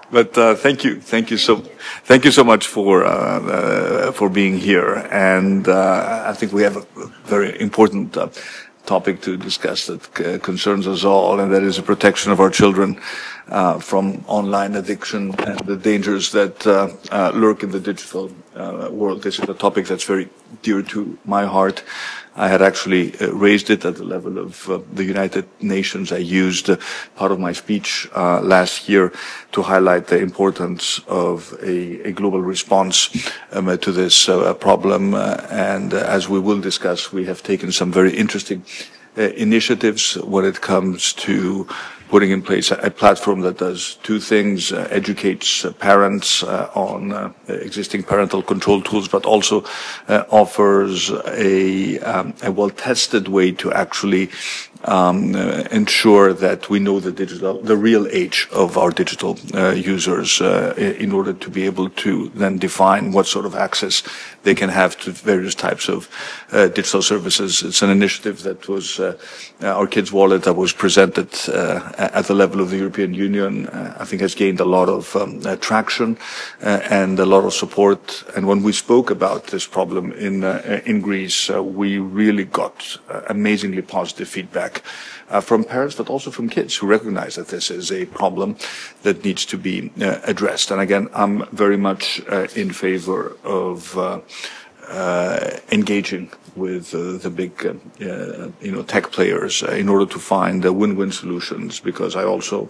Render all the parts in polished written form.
But thank you so much for being here. And I think we have a very important topic to discuss that concerns us all, and that is the protection of our children from online addiction and the dangers that lurk in the digital world. This is a topic that's very dear to my heart. I had actually raised it at the level of the United Nations. I used part of my speech last year to highlight the importance of a global response to this problem. And as we will discuss, we have taken some very interesting initiatives when it comes to putting in place a platform that does two things: educates parents on existing parental control tools, but also offers a well-tested way to actually ensure that we know the real age of our digital users in order to be able to then define what sort of access they can have to various types of digital services. It's an initiative that was our Kids Wallet that was presented at the level of the European Union. I think has gained a lot of traction and a lot of support. And when we spoke about this problem in Greece, we really got amazingly positive feedback from parents, but also from kids who recognize that this is a problem that needs to be addressed. And again, I'm very much in favor of engaging with the big, tech players in order to find win-win solutions. Because I also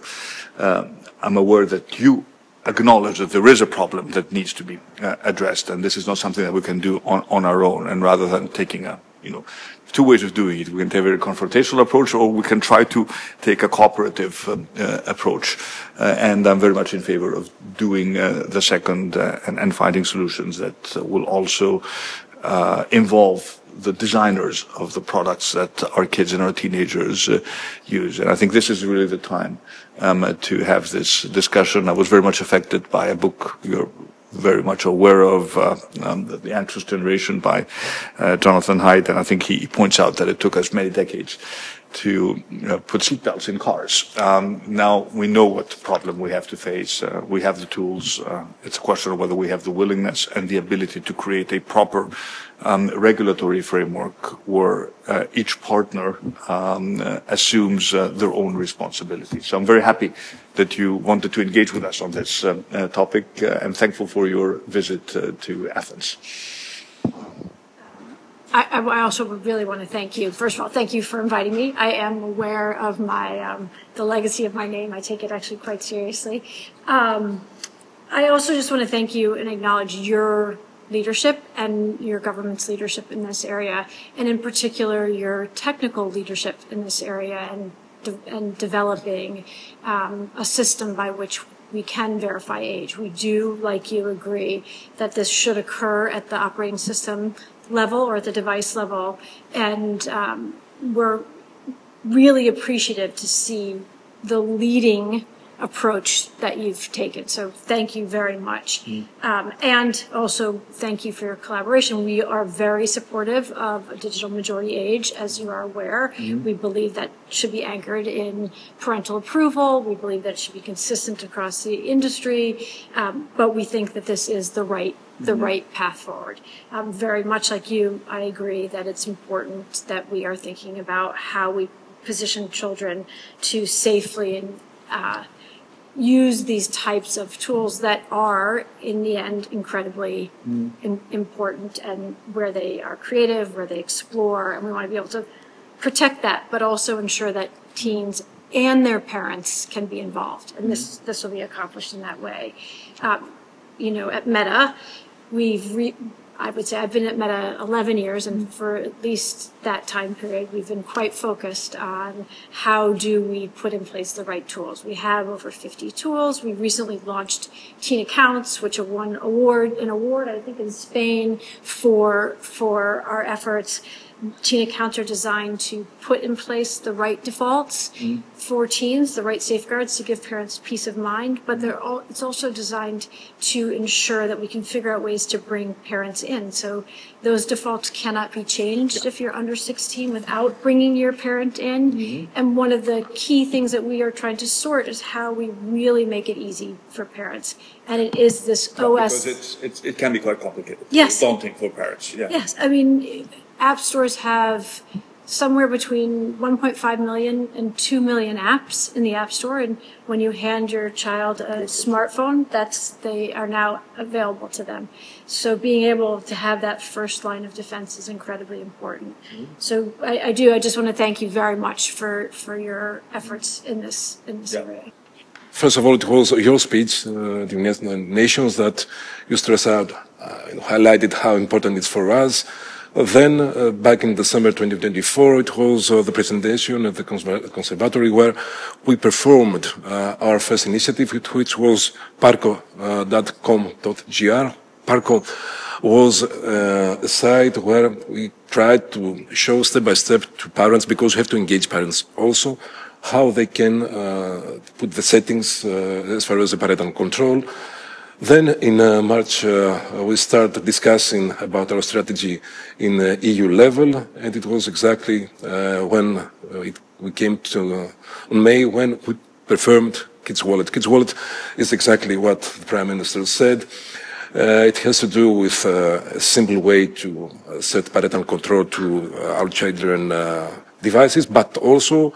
am aware that you acknowledge that there is a problem that needs to be addressed, and this is not something that we can do on our own. And rather than taking two ways of doing it. We can take a very confrontational approach, or we can try to take a cooperative approach. And I'm very much in favor of doing the second and finding solutions that will also involve the designers of the products that our kids and our teenagers use. And I think this is really the time to have this discussion. I was very much affected by a book you're very much aware of, The Anxious Generation by Jonathan Haidt, and I think he points out that it took us many decades to put seatbelts in cars. Now we know what problem we have to face. We have the tools. It's a question of whether we have the willingness and the ability to create a proper regulatory framework where each partner assumes their own responsibility. So I'm very happy that you wanted to engage with us on this topic, and thankful for your visit to Athens. I also really want to thank you. First of all, thank you for inviting me. I am aware of my the legacy of my name. I take it actually quite seriously. I also just want to thank you and acknowledge your leadership and your government's leadership in this area, and in particular your technical leadership in this area, and developing a system by which we can verify age. We do, like you, agree that this should occur at the operating system level or at the device level, and we're really appreciative to see the leading approach that you've taken. So thank you very much. And also thank you for your collaboration. We are very supportive of a digital majority age, as you are aware. We believe that should be anchored in parental approval. We believe that it should be consistent across the industry. But we think that this is the right path forward. Very much like you, I agree that it's important that we are thinking about how we position children to safely and use these types of tools that are, in the end, incredibly important, and where they are creative, where they explore, and we want to be able to protect that, but also ensure that teens and their parents can be involved, and this will be accomplished in that way. At Meta, I would say I've been at Meta 11 years, and for at least that time period, we've been quite focused on how do we put in place the right tools. We have over 50 tools. We recently launched Teen Accounts, which won an award, I think, in Spain for our efforts. teen accounts are designed to put in place the right defaults for teens, the right safeguards to give parents peace of mind, but it's also designed to ensure that we can figure out ways to bring parents in. So those defaults cannot be changed if you're under 16 without bringing your parent in. And one of the key things that we are trying to sort is how we really make it easy for parents. And it is this OS. Because it can be quite complicated. Yes. Daunting for parents. Yeah. Yes. I mean, app stores have somewhere between 1.5 million and 2 million apps in the App Store. And when you hand your child a smartphone, they are now available to them. So being able to have that first line of defense is incredibly important. So I just want to thank you very much for your efforts in this area. First of all, it was your speech during the Nations that you stressed out, highlighted how important it's for us. Then, back in December 2024, it was the presentation at the conservatory where we performed our first initiative, which was parco.com.gr. Parco was a site where we tried to show step by step to parents, because we have to engage parents also, how they can put the settings as far as the parental control. Then in March, we started discussing about our strategy in EU level, and it was exactly when we came to May when we performed Kids Wallet. Kids Wallet is exactly what the Prime Minister said. It has to do with a simple way to set parental control to our children devices, but also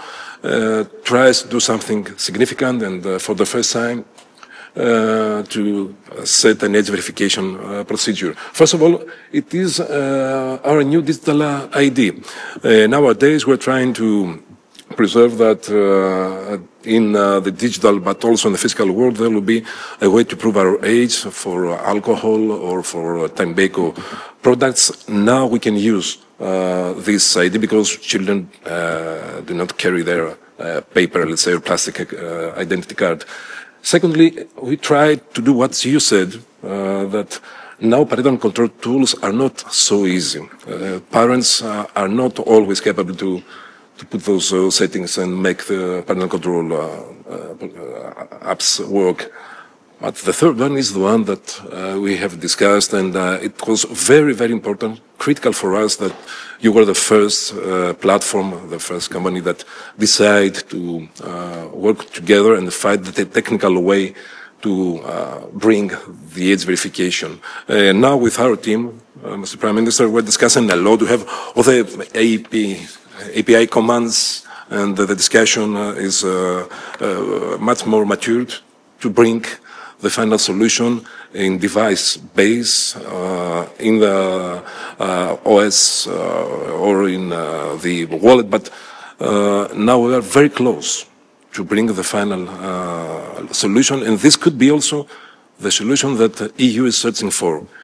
tries to do something significant, and for the first time to set an age verification procedure. First of all, it is our new digital ID. Nowadays, we're trying to preserve that in the digital, but also in the physical world, there will be a way to prove our age for alcohol or for tobacco products. Now we can use this ID because children do not carry their paper, let's say, or plastic identity card. Secondly, we tried to do what you said, that now parental control tools are not so easy. Parents are not always capable to put those settings and make the parental control apps work. But the third one is the one that we have discussed, and it was very, very important, critical for us that you were the first platform, the first company that decided to work together and find the technical way to bring the age verification. Now with our team, Mr. Prime Minister, we're discussing a lot. We have all the API commands, and the discussion is much more matured to bring the final solution in device base, in the OS or in the wallet, but now we are very close to bring the final solution, and this could be also the solution that the EU is searching for.